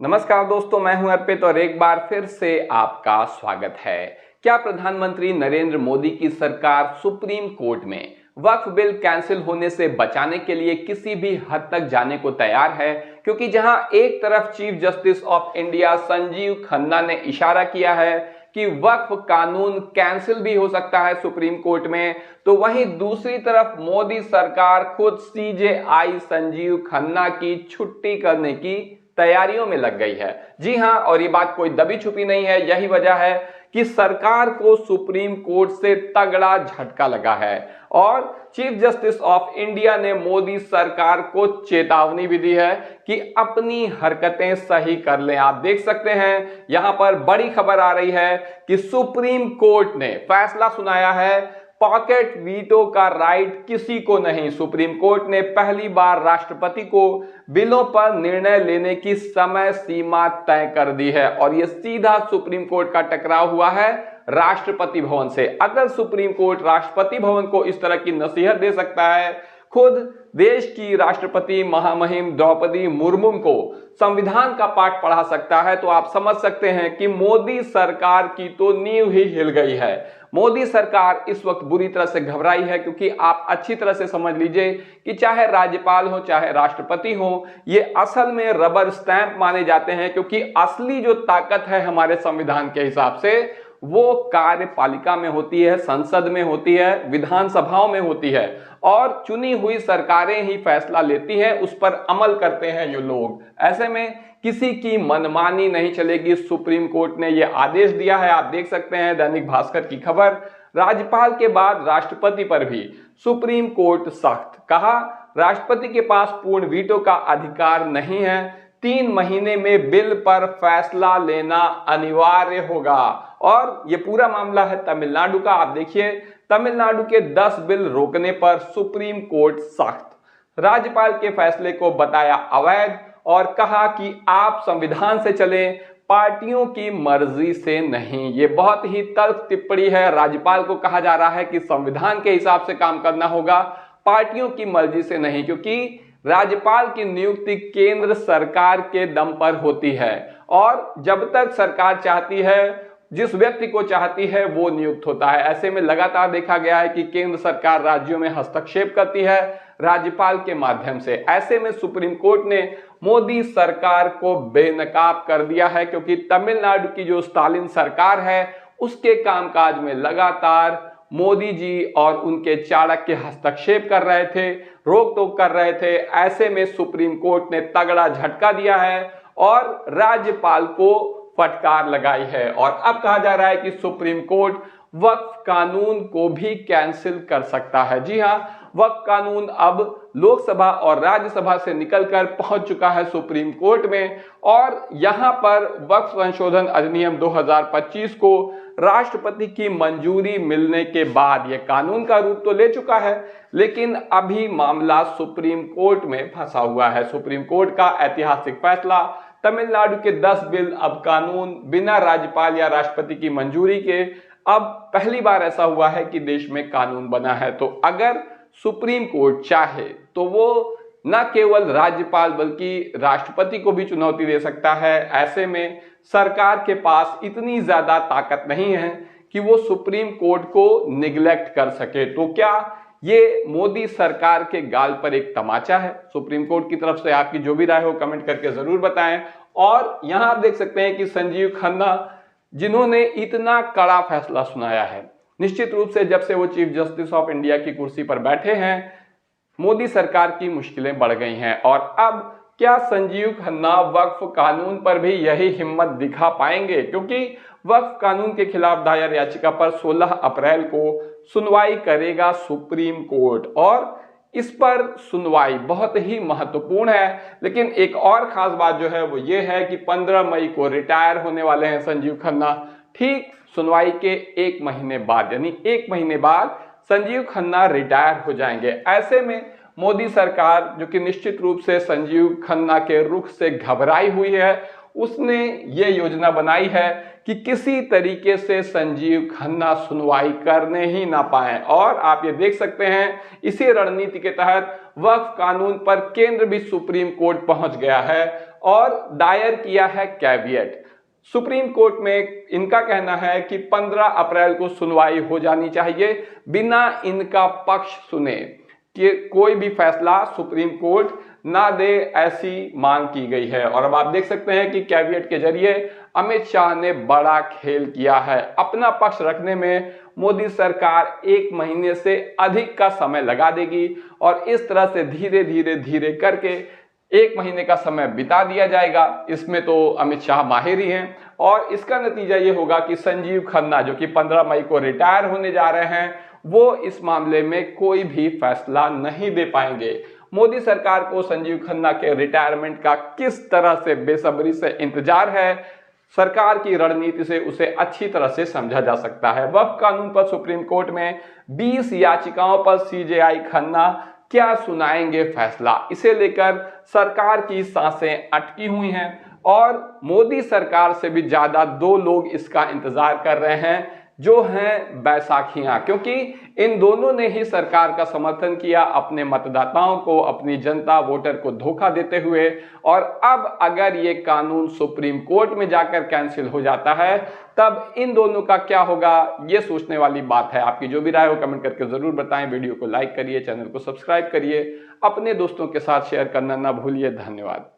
नमस्कार दोस्तों, मैं हूं अर्पित और एक बार फिर से आपका स्वागत है। क्या प्रधानमंत्री नरेंद्र मोदी की सरकार सुप्रीम कोर्ट में वक्फ बिल कैंसिल होने से बचाने के लिए किसी भी हद तक जाने को तैयार है? क्योंकि जहां एक तरफ chief justice of India Sanjeev Khanna ने इशारा किया है कि वक्फ कानून कैंसिल भी हो सकता है सुप्रीम कोर्ट में, तो वहीं दूसरी तरफ मोदी सरकार खुद सीजेआई संजीव खन्ना की छुट्टी करने की तैयारियों में लग गई है। जी हां, और ये बात कोई दबी छुपी नहीं है। यही वजह है कि सरकार को सुप्रीम कोर्ट से तगड़ा झटका लगा है और चीफ जस्टिस ऑफ इंडिया ने मोदी सरकार को चेतावनी भी दी है कि अपनी हरकतें सही कर लें। आप देख सकते हैं यहां पर बड़ी खबर आ रही है कि सुप्रीम कोर्ट ने फैसला सुनाया है, पॉकेट वीटो का राइट किसी को नहीं। सुप्रीम कोर्ट ने पहली बार राष्ट्रपति को बिलों पर निर्णय लेने की समय सीमा तय कर दी है और यह सीधा सुप्रीम कोर्ट का टकराव हुआ है राष्ट्रपति भवन से। अगर सुप्रीम कोर्ट राष्ट्रपति भवन को इस तरह की नसीहत दे सकता है, खुद देश की राष्ट्रपति महामहिम द्रौपदी मुर्मू को संविधान का पाठ पढ़ा सकता है, तो आप समझ सकते हैं कि मोदी सरकार की तो नींव ही हिल गई है। मोदी सरकार इस वक्त बुरी तरह से घबराई है, क्योंकि आप अच्छी तरह से समझ लीजिए कि चाहे राज्यपाल हो चाहे राष्ट्रपति हो, ये असल में रबर स्टैंप माने जाते हैं, क्योंकि असली जो ताकत है हमारे संविधान के हिसाब से वो कार्यपालिका में होती है, संसद में होती है, विधानसभाओं में होती है और चुनी हुई सरकारें ही फैसला लेती हैं, उस पर अमल करते हैं ये लोग। ऐसे में किसी की मनमानी नहीं चलेगी। सुप्रीम कोर्ट ने यह आदेश दिया है। आप देख सकते हैं दैनिक भास्कर की खबर, राज्यपाल के बाद राष्ट्रपति पर भी सुप्रीम कोर्ट सख्त। कहा, राष्ट्रपति के पास पूर्ण वीटो का अधिकार नहीं है, 3 महीने में बिल पर फैसला लेना अनिवार्य होगा। और ये पूरा मामला है तमिलनाडु का। आप देखिए, तमिलनाडु के 10 बिल रोकने पर सुप्रीम कोर्ट सख्त। राज्यपाल के फैसले को बताया अवैध और कहा कि आप संविधान से चलें, पार्टियों की मर्जी से नहीं। ये बहुत ही तल्ख टिप्पणी है। राज्यपाल को कहा जा रहा है कि संविधान के हिसाब से काम करना होगा, पार्टियों की मर्जी से नहीं, क्योंकि राज्यपाल की नियुक्ति केंद्र सरकार के दम पर होती है और जब तक सरकार चाहती है, जिस व्यक्ति को चाहती है वो नियुक्त होता है। ऐसे में लगातार देखा गया है कि केंद्र सरकार राज्यों में हस्तक्षेप करती है राज्यपाल के माध्यम से। ऐसे में सुप्रीम कोर्ट ने मोदी सरकार को बेनकाब कर दिया है, क्योंकि तमिलनाडु की जो स्टालिन सरकार है उसके कामकाज में लगातार मोदी जी और उनके चाणक्य हस्तक्षेप कर रहे थे, रोक टोक कर रहे थे। ऐसे में सुप्रीम कोर्ट ने तगड़ा झटका दिया है और राज्यपाल को फटकार लगाई है और अब कहा जा रहा है कि सुप्रीम कोर्ट वक्फ कानून को भी कैंसिल कर सकता है। जी हां, वक्फ कानून अब लोकसभा और राज्यसभा से निकलकर पहुंच चुका है सुप्रीम कोर्ट में और यहां पर वक्फ संशोधन अधिनियम 2025 को राष्ट्रपति की मंजूरी मिलने के बाद यह कानून का रूप तो ले चुका है, लेकिन अभी मामला सुप्रीम कोर्ट में फंसा हुआ है। सुप्रीम कोर्ट का ऐतिहासिक फैसला, तमिलनाडु के 10 बिल अब कानून बिना राज्यपाल या राष्ट्रपति की मंजूरी के। अब पहली बार ऐसा हुआ है कि देश में कानून बना है, तो अगर सुप्रीम कोर्ट चाहे तो वो न केवल राज्यपाल बल्कि राष्ट्रपति को भी चुनौती दे सकता है। ऐसे में सरकार के पास इतनी ज्यादा ताकत नहीं है कि वो सुप्रीम कोर्ट को निग्लेक्ट कर सके। तो क्या ये मोदी सरकार के गाल पर एक तमाचा है? सुप्रीम कोर्ट की तरफ से आपकी जो भी राय हो कमेंट करके जरूर बताएं। और यहां आप देख सकते हैं कि संजीव खन्ना, जिन्होंने इतना कड़ा फैसला सुनाया है, निश्चित रूप से जब से वो चीफ जस्टिस ऑफ इंडिया की कुर्सी पर बैठे हैं, मोदी सरकार की मुश्किलें बढ़ गई हैं। और अब क्या संजीव खन्ना वक्फ कानून पर भी यही हिम्मत दिखा पाएंगे? क्योंकि वक्फ कानून के खिलाफ दायर याचिका पर 16 अप्रैल को सुनवाई करेगा सुप्रीम कोर्ट और इस पर सुनवाई बहुत ही महत्वपूर्ण है। लेकिन एक और खास बात जो है वो ये है कि 15 मई को रिटायर होने वाले हैं संजीव खन्ना। ठीक सुनवाई के 1 महीने बाद, यानी 1 महीने बाद संजीव खन्ना रिटायर हो जाएंगे। ऐसे में मोदी सरकार, जो कि निश्चित रूप से संजीव खन्ना के रुख से घबराई हुई है, उसने ये योजना बनाई है कि किसी तरीके से संजीव खन्ना सुनवाई करने ही ना पाए। और आप ये देख सकते हैं इसी रणनीति के तहत वक्फ कानून पर केंद्र भी सुप्रीम कोर्ट पहुंच गया है और दायर किया है कैविएट। सुप्रीम कोर्ट में इनका कहना है कि 15 अप्रैल को सुनवाई हो जानी चाहिए बिना इनका पक्ष सुने कि कोई भी फैसला सुप्रीम कोर्ट ना दे, ऐसी मांग की गई है। और अब आप देख सकते हैं कि कैविएट के जरिए अमित शाह ने बड़ा खेल किया है। अपना पक्ष रखने में मोदी सरकार 1 महीने से अधिक का समय लगा देगी और इस तरह से धीरे धीरे करके 1 महीने का समय बिता दिया जाएगा। इसमें तो अमित शाह माहिर ही हैं और इसका नतीजा ये होगा कि संजीव खन्ना, जो कि 15 मई को रिटायर होने जा रहे हैं, वो इस मामले में कोई भी फैसला नहीं दे पाएंगे। मोदी सरकार को संजीव खन्ना के रिटायरमेंट का किस तरह से बेसब्री से इंतजार है, सरकार की रणनीति से उसे अच्छी तरह से समझा जा सकता है। वक्फ कानून पर सुप्रीम कोर्ट में 20 याचिकाओं पर सीजेआई खन्ना क्या सुनाएंगे फैसला, इसे लेकर सरकार की सांसें अटकी हुई हैं और मोदी सरकार से भी ज्यादा 2 लोग इसका इंतजार कर रहे हैं, जो हैं बैसाखियां, क्योंकि इन दोनों ने ही सरकार का समर्थन किया अपने मतदाताओं को, अपनी जनता वोटर को धोखा देते हुए। और अब अगर ये कानून सुप्रीम कोर्ट में जाकर कैंसिल हो जाता है तब इन दोनों का क्या होगा, ये सोचने वाली बात है। आपकी जो भी राय हो कमेंट करके जरूर बताएं। वीडियो को लाइक करिए, चैनल को सब्सक्राइब करिए, अपने दोस्तों के साथ शेयर करना ना भूलिए। धन्यवाद।